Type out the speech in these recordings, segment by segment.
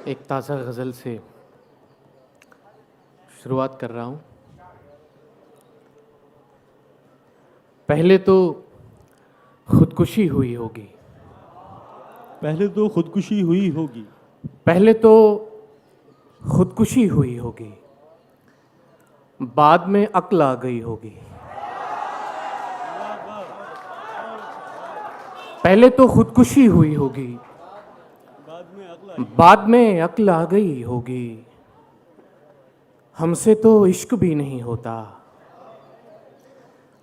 एक ताज़ा गज़ल से शुरुआत कर रहा हूँ। पहले तो खुदकुशी हुई होगी, पहले तो खुदकुशी हुई होगी, पहले तो खुदकुशी हुई होगी, बाद में अक्ल आ गई होगी। पहले तो खुदकुशी हुई होगी, बाद में अक्ल आ गई होगी। हमसे तो इश्क भी नहीं होता,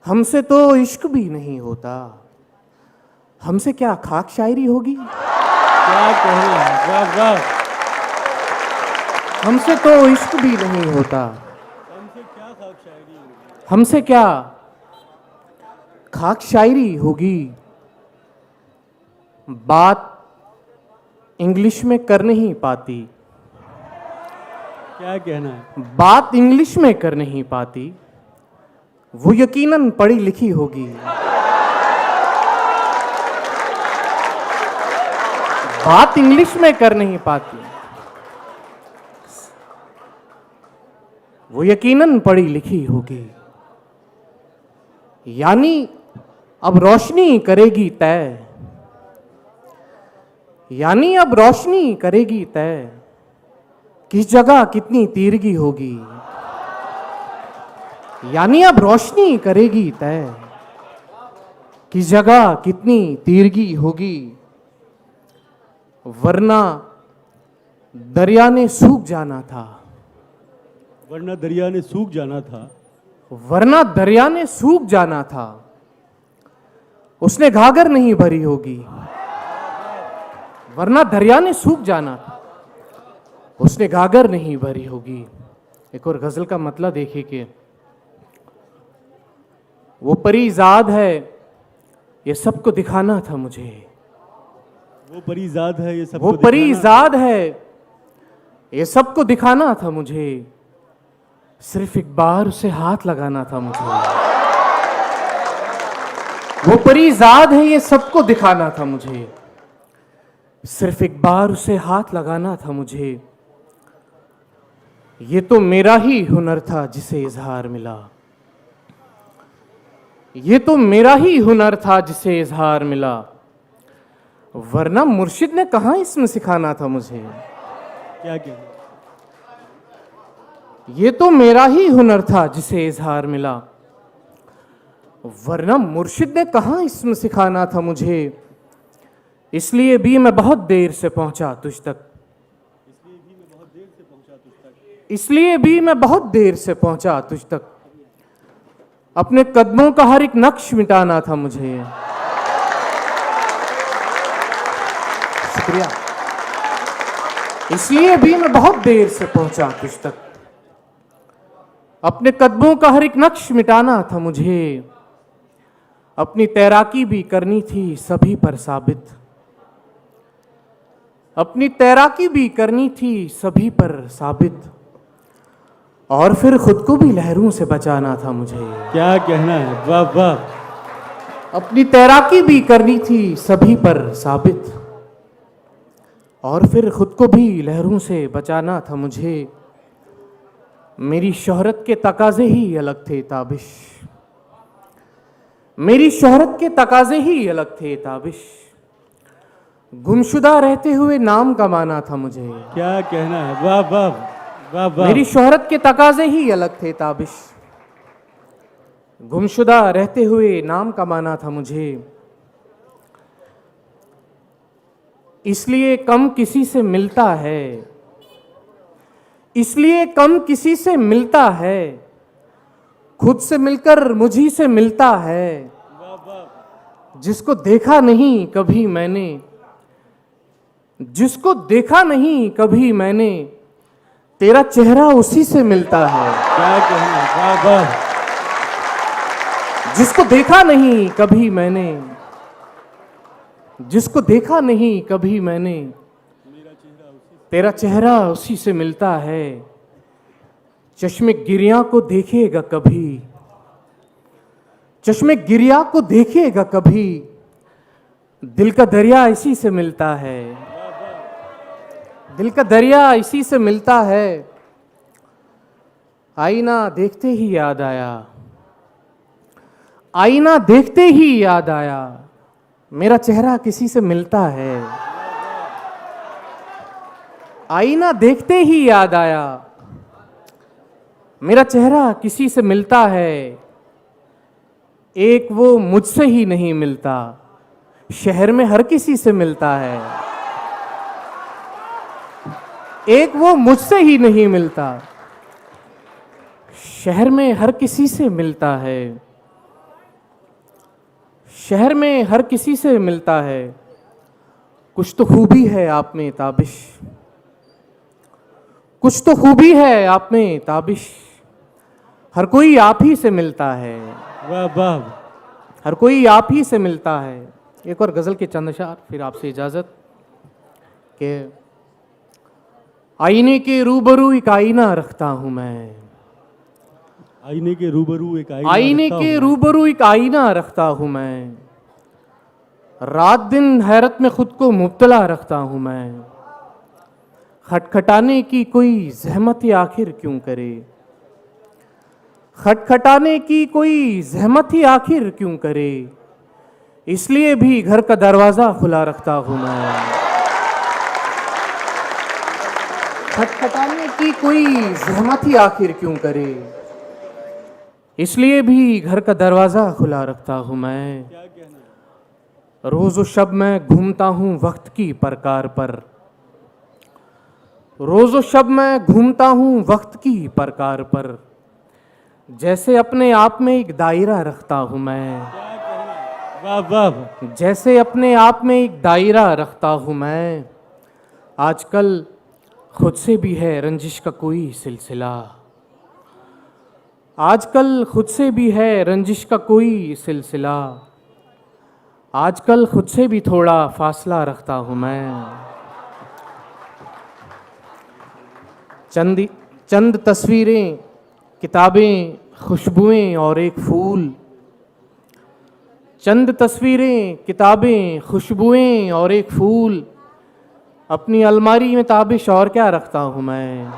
हमसे तो इश्क भी नहीं होता। हमसे क्या खाक शायरी होगी? क्या कहना है, वाह वाह। हमसे तो इश्क भी नहीं होता, हमसे क्या खाक शायरी होगी, हमसे क्या खाक शायरी होगी। बात इंग्लिश में कर नहीं पाती, क्या कहना है, बात इंग्लिश में कर नहीं पाती, वो यकीनन पढ़ी लिखी होगी। बात इंग्लिश में कर नहीं पाती, वो यकीनन पढ़ी लिखी होगी। यानी अब रोशनी करेगी तय, यानी अब रोशनी करेगी तय, किस जगह कितनी तीरगी होगी। यानी अब रोशनी करेगी तय, किस जगह कितनी तीरगी होगी। वरना दरिया ने सूख जाना था, वरना दरिया ने सूख जाना था, वरना दरिया ने सूख जाना था। उसने घाघर नहीं भरी होगी, वरना दरिया ने सूख जाना था, उसने घाघर नहीं भरी होगी। एक और गजल का मतलब देखिए कि वो परीजाद है, ये सबको दिखाना था मुझे। वो परीजाद है, ये सब वो परीजाद है, ये सबको दिखाना था मुझे। सिर्फ एक बार उसे हाथ लगाना था मुझे। वो परीजाद है, ये सबको दिखाना था मुझे। सिर्फ एक बार उसे हाथ लगाना था मुझे। ये तो मेरा ही हुनर था जिसे इजहार मिला, ये तो मेरा ही हुनर था जिसे इजहार मिला। वरना मुर्शिद ने कहां इसमें सिखाना था मुझे। क्या कहना, ये तो मेरा ही हुनर था जिसे इजहार मिला, वरना मुर्शिद ने कहां इसमें सिखाना था मुझे। इसलिए भी मैं बहुत देर से पहुंचा तुझ तक, इसलिए भी मैं बहुत देर से पहुंचा तुझ तक। अपने कदमों का हर एक नक्श मिटाना था मुझे। शुक्रिया। इसलिए भी मैं बहुत देर से पहुंचा तुझ तक, अपने कदमों का हर एक नक्श मिटाना था मुझे। अपनी तैराकी भी करनी थी सभी पर साबित, अपनी तैराकी भी करनी थी सभी पर साबित। और फिर खुद को भी लहरों से बचाना था मुझे। क्या कहना है, वाह वाह। अपनी तैराकी भी करनी थी सभी पर साबित, और फिर खुद को भी लहरों से बचाना था मुझे। मेरी शोहरत के तकाजे ही अलग थे ताबिश, मेरी शोहरत के तकाजे ही अलग थे ताबिश। गुमशुदा रहते हुए नाम कमाना था मुझे। क्या कहना है, वाह वाह वाह वाह। मेरी शोहरत के तकाजे ही अलग थे ताबिश, गुमशुदा रहते हुए नाम कमाना था मुझे। इसलिए कम किसी से मिलता है, इसलिए कम किसी से मिलता है, खुद से मिलकर मुझी से मिलता है। जिसको देखा नहीं कभी मैंने, जिसको देखा नहीं कभी मैंने, तेरा चेहरा उसी से मिलता है। क्या कहना, वाह वाह। जिसको देखा नहीं कभी मैंने, जिसको देखा नहीं कभी मैंने, तेरा चेहरा उसी से मिलता है। चश्मे गिरिया को देखेगा कभी, चश्मे गिरिया को देखेगा कभी, दिल का दरिया इसी से मिलता है। दिल का दरिया इसी से मिलता है, आईना देखते ही याद आया, आईना देखते ही याद आया, मेरा चेहरा किसी से मिलता है। आईना देखते ही याद आया, मेरा चेहरा किसी से मिलता है। एक वो मुझसे ही नहीं मिलता, शहर में हर किसी से मिलता है। एक वो मुझसे ही नहीं मिलता, शहर में हर किसी से मिलता है। शहर में हर किसी से मिलता है। कुछ तो खूबी है आप में ताबिश, कुछ तो खूबी है आप में ताबिश, हर कोई आप ही से मिलता है। वाह वाह। हर कोई आप ही से मिलता है। एक और गजल के चंद अशार, फिर आपसे इजाजत के आईने के रूबरू एक आईना रखता हूं मैं, आईने के रूबरू एक आईने रखता के हूं। रूबरू एक आईना रखता हूं मैं, रात दिन हैरत में खुद को मुब्तला रखता हूं मैं। खटखटाने की कोई जहमत ही आखिर क्यों करे, खटखटाने की कोई जहमत ही आखिर क्यों करे, इसलिए भी घर का दरवाजा खुला रखता हूं मैं। खटखटाने की कोई जहमत ही आखिर क्यों करे, इसलिए भी घर का दरवाजा खुला रखता हूं मैं। क्या कहना। रोज़ शब मैं घूमता हूँ वक्त की परकार पर, रोज़ शब मैं घूमता हूँ वक्त की परकार पर, जैसे अपने आप में एक दायरा रखता हूँ मैं। वाह वाह। जैसे अपने आप में एक दायरा रखता हूँ मैं। आजकल खुद से भी है रंजिश का कोई सिलसिला, आजकल खुद से भी है रंजिश का कोई सिलसिला, आजकल खुद से भी थोड़ा फासला रखता हूं मैं। चंद तस्वीरें, किताबें, खुशबुएं और एक फूल, चंद तस्वीरें, किताबें, खुशबुएं और एक फूल, अपनी अलमारी में ताबिश और क्या रखता हूं मैं।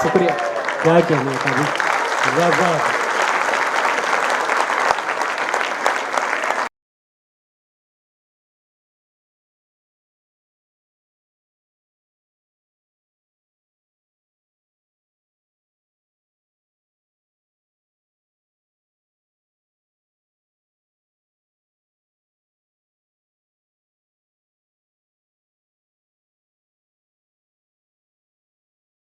शुक्रिया। क्या कहना। वाह वाह।